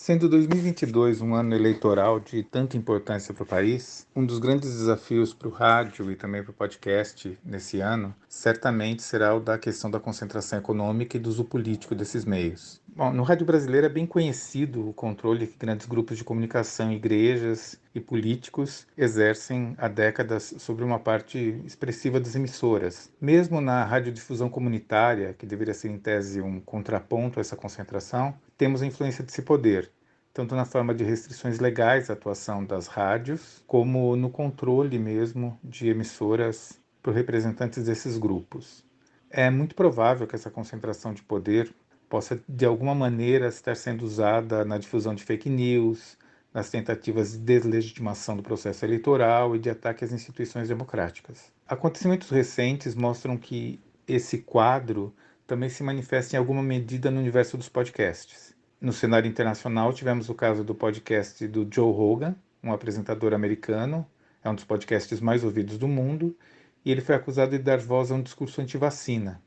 Sendo 2022 um ano eleitoral de tanta importância para o país, um dos grandes desafios para o rádio e também para o podcast nesse ano, certamente será o da questão da concentração econômica e do uso político desses meios. Bom, no rádio brasileiro é bem conhecido o controle que grandes grupos de comunicação, igrejas e políticos exercem há décadas sobre uma parte expressiva das emissoras. Mesmo na radiodifusão comunitária, que deveria ser em tese um contraponto a essa concentração, temos a influência desse poder, tanto na forma de restrições legais à atuação das rádios, como no controle mesmo de emissoras por representantes desses grupos. É muito provável que essa concentração de poder possa, de alguma maneira, estar sendo usada na difusão de fake news, nas tentativas de deslegitimação do processo eleitoral e de ataque às instituições democráticas. Acontecimentos recentes mostram que esse quadro também se manifesta em alguma medida no universo dos podcasts. No cenário internacional, tivemos o caso do podcast do Joe Rogan, um apresentador americano, é um dos podcasts mais ouvidos do mundo, e ele foi acusado de dar voz a um discurso anti-vacina.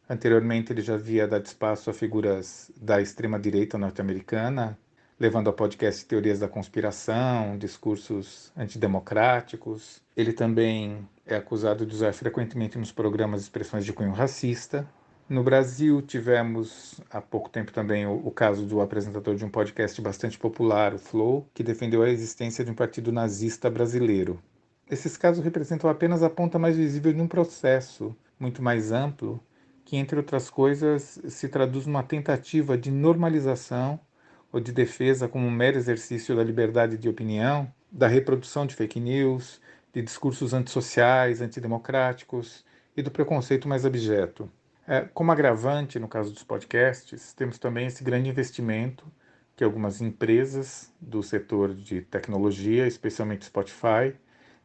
Anteriormente, ele já havia dado espaço a figuras da extrema-direita norte-americana, levando ao podcast teorias da conspiração, discursos antidemocráticos. Ele também é acusado de usar frequentemente nos programas expressões de cunho racista. No Brasil, tivemos há pouco tempo também o caso do apresentador de um podcast bastante popular, o Flow, que defendeu a existência de um partido nazista brasileiro. Esses casos representam apenas a ponta mais visível de um processo muito mais amplo, que, entre outras coisas, se traduz numa tentativa de normalização ou de defesa como um mero exercício da liberdade de opinião, da reprodução de fake news, de discursos antissociais, antidemocráticos e do preconceito mais abjeto. Como agravante, no caso dos podcasts, temos também esse grande investimento que algumas empresas do setor de tecnologia, especialmente Spotify,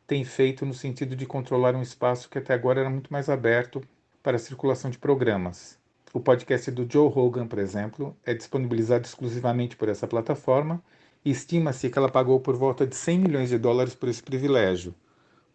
têm feito no sentido de controlar um espaço que até agora era muito mais aberto para a circulação de programas. O podcast do Joe Rogan, por exemplo, é disponibilizado exclusivamente por essa plataforma e estima-se que ela pagou por volta de 100 milhões de dólares por esse privilégio.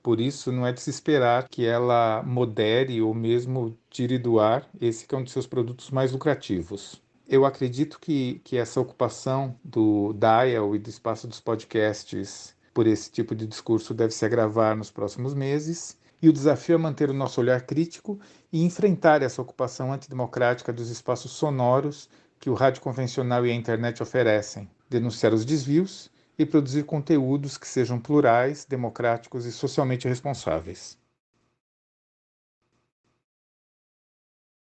Por isso, não é de se esperar que ela modere ou mesmo tire do ar esse que é um dos seus produtos mais lucrativos. Eu acredito que essa ocupação do dial e do espaço dos podcasts por esse tipo de discurso deve se agravar nos próximos meses, e o desafio é manter o nosso olhar crítico e enfrentar essa ocupação antidemocrática dos espaços sonoros que o rádio convencional e a internet oferecem, denunciar os desvios e produzir conteúdos que sejam plurais, democráticos e socialmente responsáveis.